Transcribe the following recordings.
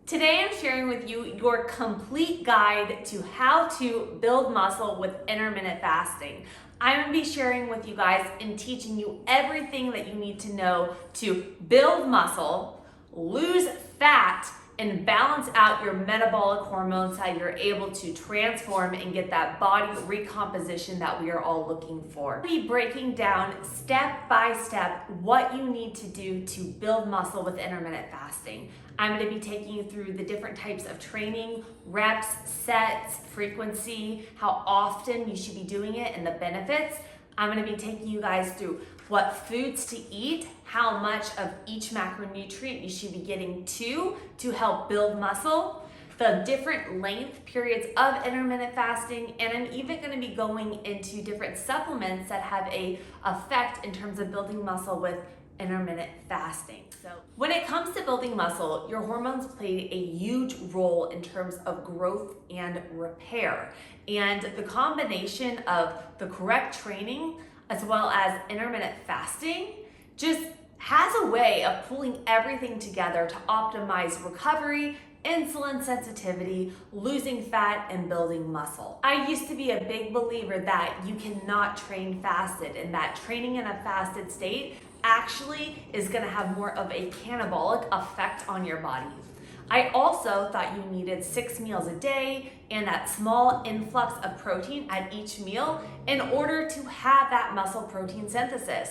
Today I'm sharing with you your complete guide to how to build muscle with intermittent fasting. I'm going to be sharing with you guys and teaching you everything that you need to know to build muscle, lose fat, and balance out your metabolic hormones so you're able to transform and get that body recomposition that we are all looking for. I'll be breaking down step by step what you need to do to build muscle with intermittent fasting. I'm going to be taking you through the different types of training, reps, sets, frequency, how often you should be doing it, and the benefits. I'm going to be taking you guys through what foods to eat, how much of each macronutrient you should be getting to help build muscle, the different length periods of intermittent fasting, and I'm even going to be going into different supplements that have an effect in terms of building muscle with intermittent fasting. So when it comes to building muscle, your hormones play a huge role in terms of growth and repair. And the combination of the correct training as well as intermittent fasting just has a way of pulling everything together to optimize recovery, insulin sensitivity, losing fat, and building muscle. I used to be a big believer that you cannot train fasted, and that training in a fasted state actually is going to have more of a catabolic effect on your body. I also thought you needed 6 meals a day and that small influx of protein at each meal in order to have that muscle protein synthesis.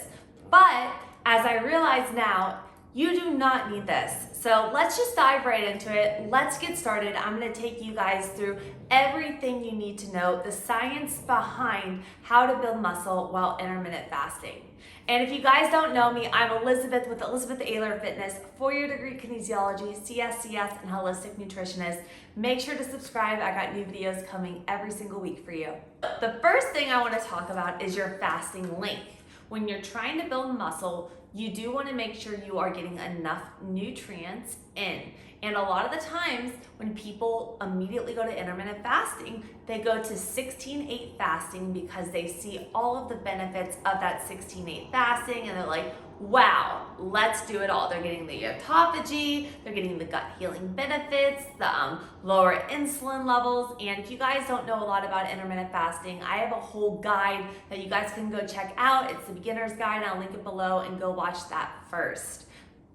But as I realize now, you do not need this. So let's just dive right into it. Let's get started. I'm going to take you guys through everything you need to know, the science behind how to build muscle while intermittent fasting. And if you guys don't know me, I'm Elizabeth with ElizabethAylorFitness, 4-year degree kinesiology, CSCS, and holistic nutritionist. Make sure to subscribe. I got new videos coming every single week for you. The first thing I want to talk about is your fasting length. When you're trying to build muscle, you do want to make sure you are getting enough nutrients in. And a lot of the times when people immediately go to intermittent fasting, they go to 16-8 fasting because they see all of the benefits of that 16-8 fasting and they're like, wow, let's do it all. They're getting the autophagy, they're getting the gut healing benefits, the lower insulin levels. And if you guys don't know a lot about intermittent fasting, I have a whole guide that you guys can go check out. It's the beginner's guide, and I'll link it below, and go watch that first.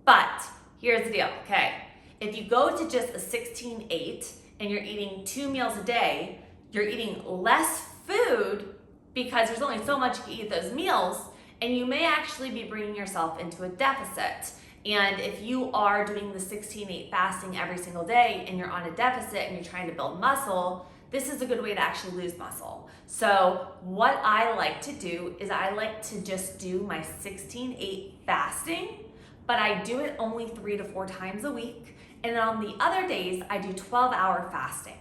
But here's the deal, okay? If you go to just a 16-8 and you're eating 2 meals a day, you're eating less food because there's only so much you can eat those meals, and you may actually be bringing yourself into a deficit. And if you are doing the 16-8 fasting every single day and you're on a deficit and you're trying to build muscle, this is a good way to actually lose muscle. So what I like to do is I like to just do my 16-8 fasting, but I do it only 3 to 4 times a week. And on the other days, I do 12-hour fasting.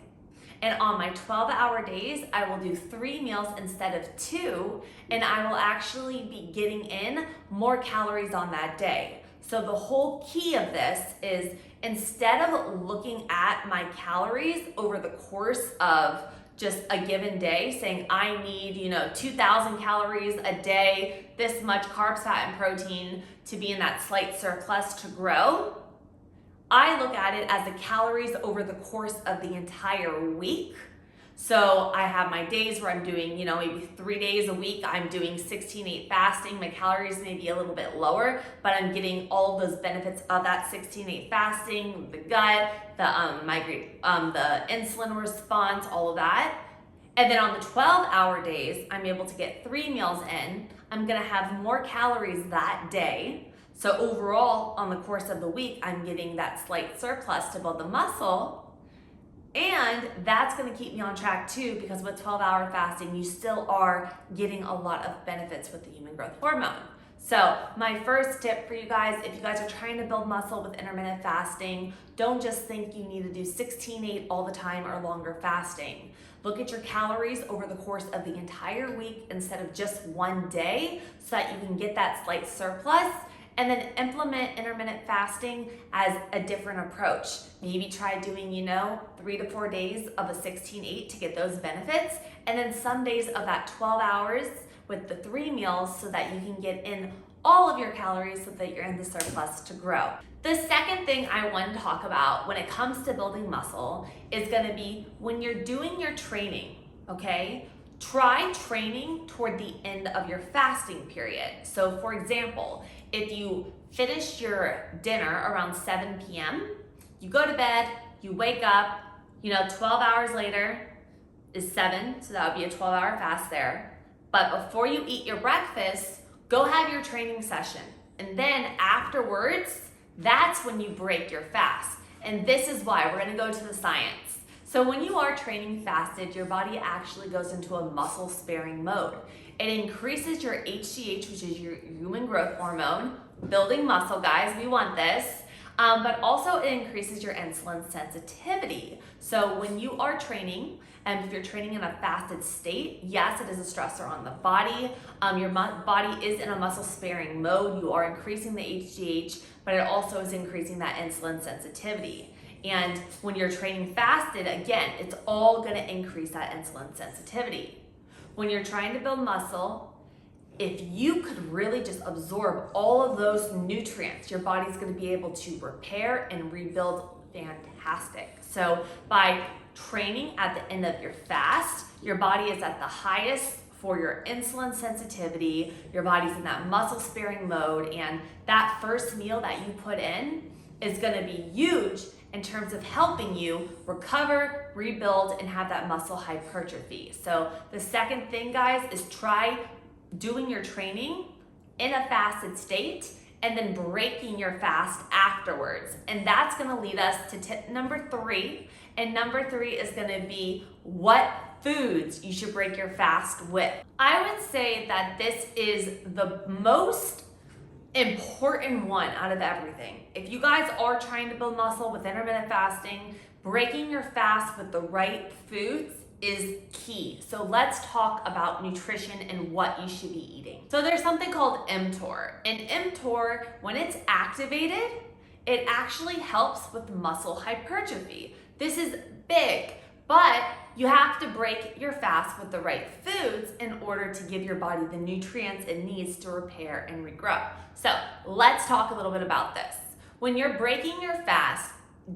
And on my 12-hour days, I will do 3 meals instead of 2, and I will actually be getting in more calories on that day. So the whole key of this is, instead of looking at my calories over the course of just a given day, saying I need, 2,000 calories a day, this much carbs, fat, and protein to be in that slight surplus to grow, I look at it as the calories over the course of the entire week. So I have my days where I'm doing, maybe 3 days a week, I'm doing 16-8 fasting. My calories may be a little bit lower, but I'm getting all of those benefits of that 16-8 fasting, the gut, the insulin response, all of that. And then on the 12-hour days, I'm able to get 3 meals in. I'm gonna have more calories that day. So overall, on the course of the week, I'm getting that slight surplus to build the muscle, and that's gonna keep me on track too, because with 12-hour fasting, you still are getting a lot of benefits with the human growth hormone. So my first tip for you guys, if you guys are trying to build muscle with intermittent fasting, don't just think you need to do 16-8 all the time or longer fasting. Look at your calories over the course of the entire week instead of just one day, so that you can get that slight surplus. And then implement intermittent fasting as a different approach. Maybe try doing, 3 to 4 days of a 16-8 to get those benefits. And then some days of that 12 hours with the 3 meals so that you can get in all of your calories so that you're in the surplus to grow. The second thing I want to talk about when it comes to building muscle is gonna be when you're doing your training, okay? Try training toward the end of your fasting period. So for example, if you finish your dinner around 7 p.m., you go to bed, you wake up, 12 hours later is 7, so that would be a 12-hour fast there. But before you eat your breakfast, go have your training session. And then afterwards, that's when you break your fast. And this is why we're gonna go to the science. So when you are training fasted, your body actually goes into a muscle sparing mode. It increases your HGH, which is your human growth hormone, building muscle, guys, we want this. But also it increases your insulin sensitivity. So when you are training, and if you're training in a fasted state, yes, it is a stressor on the body. Your body is in a muscle sparing mode. You are increasing the HGH, but it also is increasing that insulin sensitivity. And when you're training fasted, again, it's all gonna increase that insulin sensitivity. When you're trying to build muscle, if you could really just absorb all of those nutrients, your body's gonna be able to repair and rebuild fantastic. So by training at the end of your fast, your body is at the highest for your insulin sensitivity, your body's in that muscle sparing mode, and that first meal that you put in is gonna be huge in terms of helping you recover, rebuild, and have that muscle hypertrophy. So the second thing, guys, is try doing your training in a fasted state and then breaking your fast afterwards. And that's gonna lead us to tip number 3. And number 3 is gonna be what foods you should break your fast with. I would say that this is the most important one out of everything. If you guys are trying to build muscle with intermittent fasting, breaking your fast with the right foods is key. So let's talk about nutrition and what you should be eating. So there's something called mTOR. And mTOR, when it's activated, it actually helps with muscle hypertrophy. This is big, but you have to break your fast with the right foods in order to give your body the nutrients it needs to repair and regrow. So let's talk a little bit about this. When you're breaking your fast,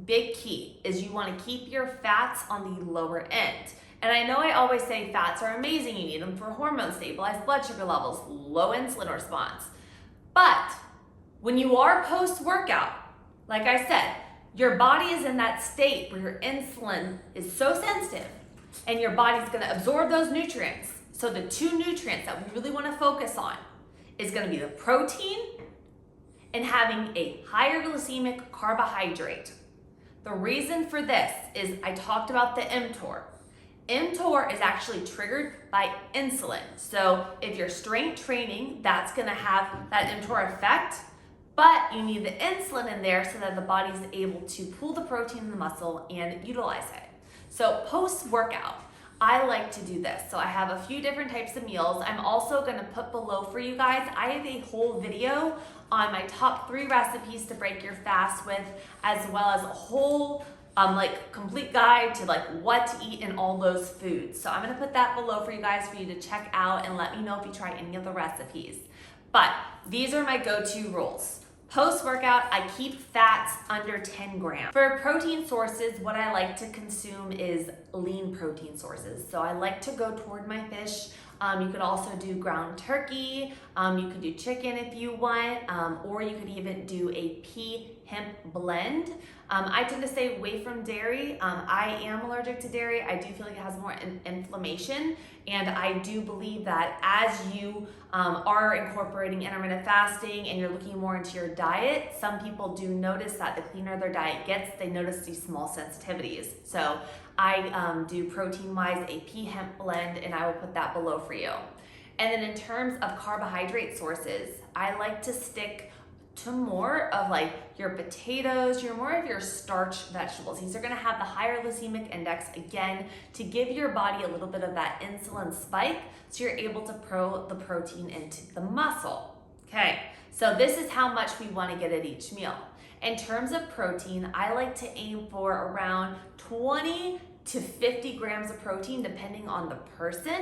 big key is you want to keep your fats on the lower end. And I know I always say fats are amazing. You need them for hormones, stabilized blood sugar levels, low insulin response. But when you are post-workout, like I said, your body is in that state where your insulin is so sensitive and your body's gonna absorb those nutrients. So the 2 nutrients that we really wanna focus on is gonna be the protein and having a higher glycemic carbohydrate. The reason for this is I talked about the mTOR. mTOR is actually triggered by insulin. So if you're strength training, that's gonna have that mTOR effect, but you need the insulin in there so that the body's able to pull the protein in the muscle and utilize it. So post-workout, I like to do this. So I have a few different types of meals. I'm also gonna put below for you guys, I have a whole video on my top 3 recipes to break your fast with, as well as a whole complete guide to what to eat in all those foods. So I'm gonna put that below for you guys for you to check out and let me know if you try any of the recipes. But these are my go-to rules. Post-workout, I keep fats under 10 grams. For protein sources, what I like to consume is lean protein sources. So I like to go toward my fish. You could also do ground turkey. You could do chicken if you want, or you could even do a pea hemp blend. I tend to stay away from dairy. I am allergic to dairy. I do feel like it has more inflammation, and I do believe that as you are incorporating intermittent fasting and you're looking more into your diet, some people do notice that the cleaner their diet gets, they notice these small sensitivities. So I do protein-wise a pea hemp blend, and I will put that below for you. And then in terms of carbohydrate sources, I like to stick to more of your potatoes, more of your starch vegetables. These are gonna have the higher glycemic index, again, to give your body a little bit of that insulin spike so you're able to pro the protein into the muscle. Okay, so this is how much we wanna get at each meal. In terms of protein, I like to aim for around 20 to 50 grams of protein depending on the person,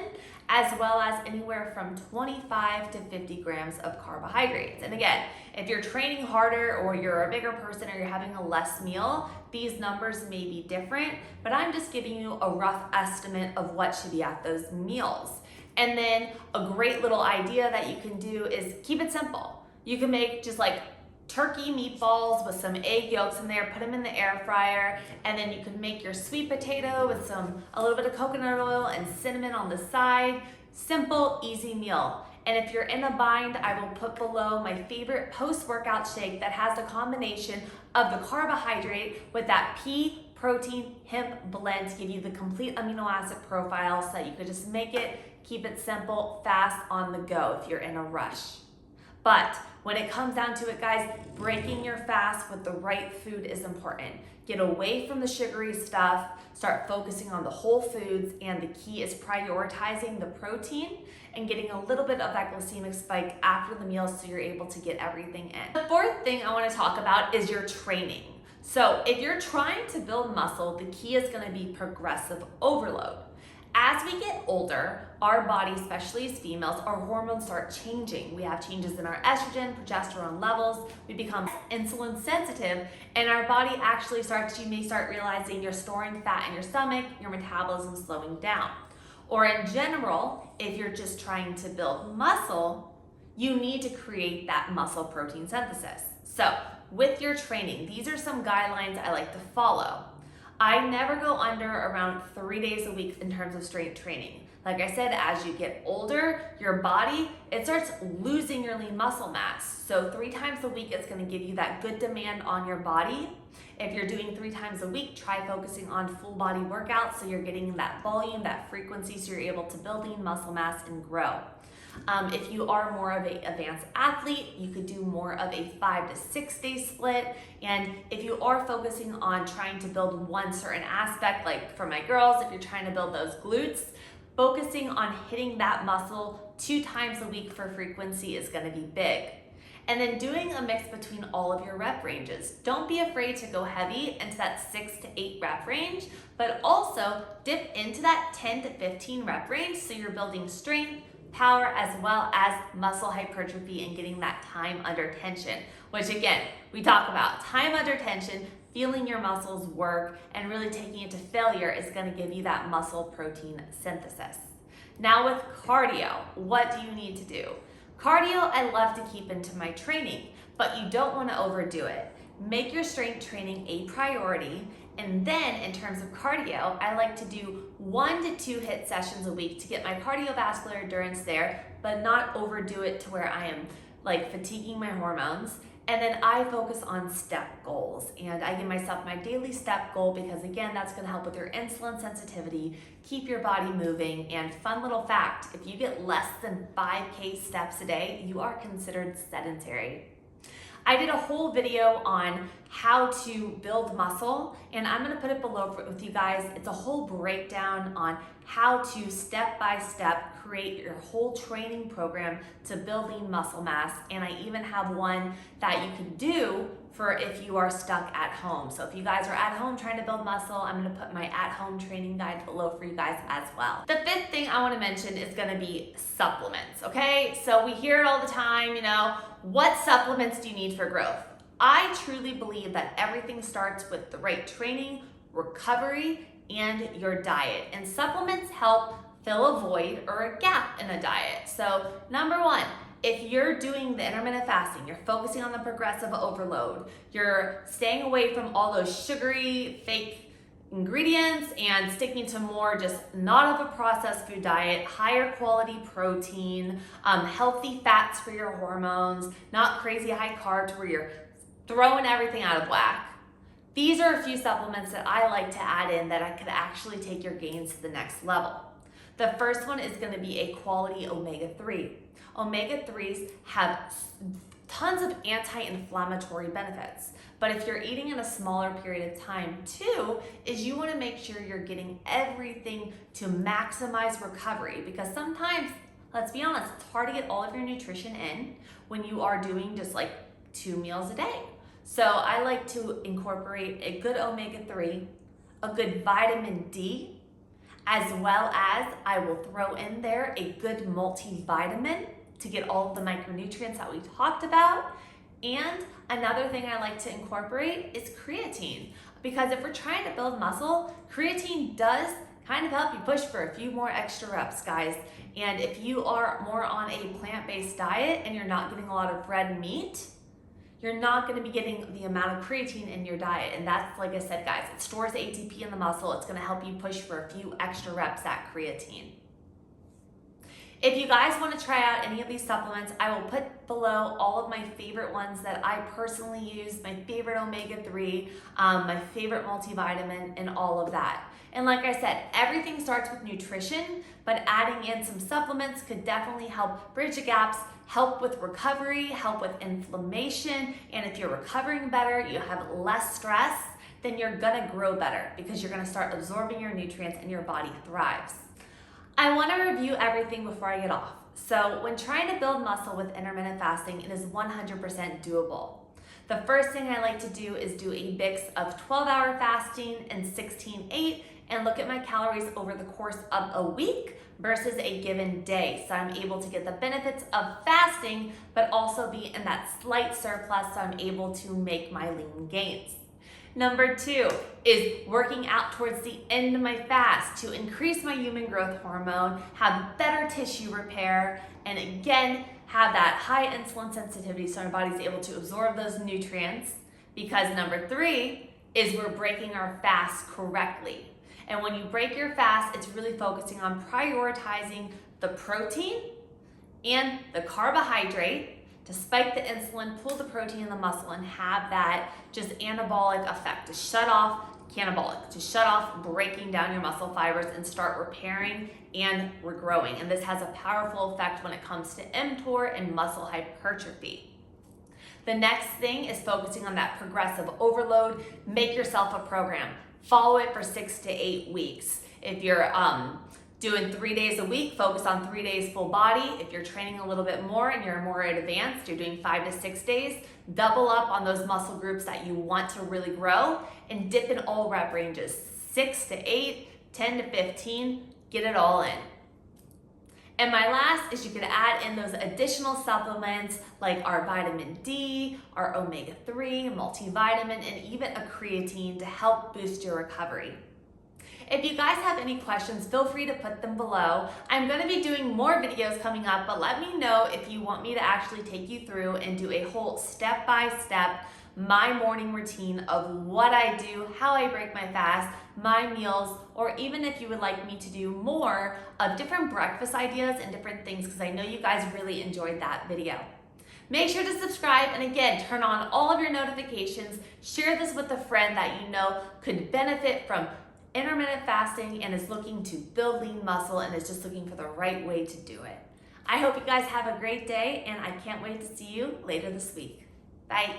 as well as anywhere from 25 to 50 grams of carbohydrates. And again, if you're training harder or you're a bigger person or you're having a less meal, these numbers may be different, but I'm just giving you a rough estimate of what should be at those meals. And then a great little idea that you can do is keep it simple. You can make just like turkey meatballs with some egg yolks in there, put them in the air fryer, and then you can make your sweet potato with a little bit of coconut oil and cinnamon on the side. Simple, easy meal. And if you're in a bind, I will put below my favorite post-workout shake that has a combination of the carbohydrate with that pea, protein, hemp blend to give you the complete amino acid profile so that you could just make it, keep it simple, fast, on the go if you're in a rush. But when it comes down to it, guys, breaking your fast with the right food is important. Get away from the sugary stuff, start focusing on the whole foods, and the key is prioritizing the protein and getting a little bit of that glycemic spike after the meal so you're able to get everything in. The fourth thing I want to talk about is your training. So if you're trying to build muscle, the key is going to be progressive overload. As we get older, our body, especially as females, our hormones start changing. We have changes in our estrogen, progesterone levels, we become insulin sensitive, and our body actually you may start realizing you're storing fat in your stomach, your metabolism slowing down. Or in general, if you're just trying to build muscle, you need to create that muscle protein synthesis. So with your training, these are some guidelines I like to follow. I never go under around 3 days a week in terms of strength training. Like I said, as you get older, your body, it starts losing your lean muscle mass. So 3 times a week, it's gonna give you that good demand on your body. If you're doing 3 times a week, try focusing on full body workouts so you're getting that volume, that frequency, so you're able to build lean muscle mass and grow. If you are more of an advanced athlete, you could do more of a 5 to 6 day split. And if you are focusing on trying to build one certain aspect, like for my girls, if you're trying to build those glutes, focusing on hitting that muscle 2 times a week for frequency is going to be big. And then doing a mix between all of your rep ranges. Don't be afraid to go heavy into that 6 to 8 rep range, but also dip into that 10 to 15 rep range so you're building strength, power, as well as muscle hypertrophy and getting that time under tension, which again, we talk about time under tension, feeling your muscles work, and really taking it to failure is gonna give you that muscle protein synthesis. Now with cardio, what do you need to do? Cardio, I love to keep into my training, but you don't wanna overdo it. Make your strength training a priority. And then in terms of cardio, I like to do 1 to 2 HIIT sessions a week to get my cardiovascular endurance there, but not overdo it to where I am like fatiguing my hormones. And then I focus on step goals, and I give myself my daily step goal because again, that's gonna help with your insulin sensitivity, keep your body moving. And fun little fact, if you get less than 5K steps a day, you are considered sedentary. I did a whole video on how to build muscle, and I'm gonna put it below with you guys. It's a whole breakdown on how to step-by-step create your whole training program to building muscle mass. And I even have one that you can do for if you are stuck at home. So if you guys are at home trying to build muscle, I'm gonna put my at-home training guide below for you guys as well. The 5th thing I wanna mention is gonna be supplements, okay? So we hear it all the time, what supplements do you need for growth? I truly believe that everything starts with the right training, recovery, and your diet. And supplements help fill a void or a gap in a diet. So number 1, if you're doing the intermittent fasting, you're focusing on the progressive overload, you're staying away from all those sugary, fake ingredients and sticking to more just not of a processed food diet, higher quality protein, healthy fats for your hormones, not crazy high carbs where you're throwing everything out of whack. These are a few supplements that I like to add in that I could actually take your gains to the next level. The first one is going to be a quality omega-3. Omega-3s have tons of anti-inflammatory benefits. But if you're eating in a smaller period of time too, is you want to make sure you're getting everything to maximize recovery, because sometimes, let's be honest, it's hard to get all of your nutrition in when you are doing just like 2 meals a day. So I like to incorporate a good omega-3, a good vitamin D, as well as I will throw in there a good multivitamin to get all of the micronutrients that we talked about. And another thing I like to incorporate is creatine, because if we're trying to build muscle, creatine does kind of help you push for a few more extra reps, guys. And if you are more on a plant-based diet and you're not getting a lot of red meat, you're not going to be getting the amount of creatine in your diet. And that's, like I said, guys, it stores ATP in the muscle. It's going to help you push for a few extra reps at creatine. If you guys want to try out any of these supplements, I will put below all of my favorite ones that I personally use, my favorite omega-3, my favorite multivitamin, and all of that. And like I said, everything starts with nutrition, but adding in some supplements could definitely help bridge the gaps, help with recovery, help with inflammation, and if you're recovering better, you have less stress, then you're gonna grow better because you're gonna start absorbing your nutrients and your body thrives. I wanna review everything before I get off. So when trying to build muscle with intermittent fasting, it is 100% doable. The first thing I like to do is do a mix of 12-hour fasting and 16-8 and look at my calories over the course of a week versus a given day. So I'm able to get the benefits of fasting, but also be in that slight surplus so I'm able to make my lean gains. Number 2 is working out towards the end of my fast to increase my human growth hormone, have better tissue repair, and again, have that high insulin sensitivity so our body's able to absorb those nutrients. Because number 3 is we're breaking our fast correctly. And when you break your fast, it's really focusing on prioritizing the protein and the carbohydrate to spike the insulin, pull the protein in the muscle, and have that just anabolic effect to shut off, to shut off breaking down your muscle fibers and start repairing and regrowing. And this has a powerful effect when it comes to mTOR and muscle hypertrophy. The next thing is focusing on that progressive overload. Make yourself a program. Follow it for 6 to 8 weeks. If you're doing 3 days a week, focus on 3 days full body. If you're training a little bit more and you're more advanced, you're doing 5 to 6 days, double up on those muscle groups that you want to really grow and dip in all rep ranges, 6 to 8, 10 to 15, get it all in. And my last is you could add in those additional supplements like our vitamin D, our omega-3, multivitamin, and even a creatine to help boost your recovery. If you guys have any questions, feel free to put them below. I'm going to be doing more videos coming up, but let me know if you want me to actually take you through and do a whole step-by-step my morning routine of what I do, how I break my fast, my meals, or even if you would like me to do more of different breakfast ideas and different things, because I know you guys really enjoyed that video. Make sure to subscribe and again, turn on all of your notifications. Share this with a friend that you know could benefit from intermittent fasting and is looking to build lean muscle and is just looking for the right way to do it. I hope you guys have a great day and I can't wait to see you later this week. Bye.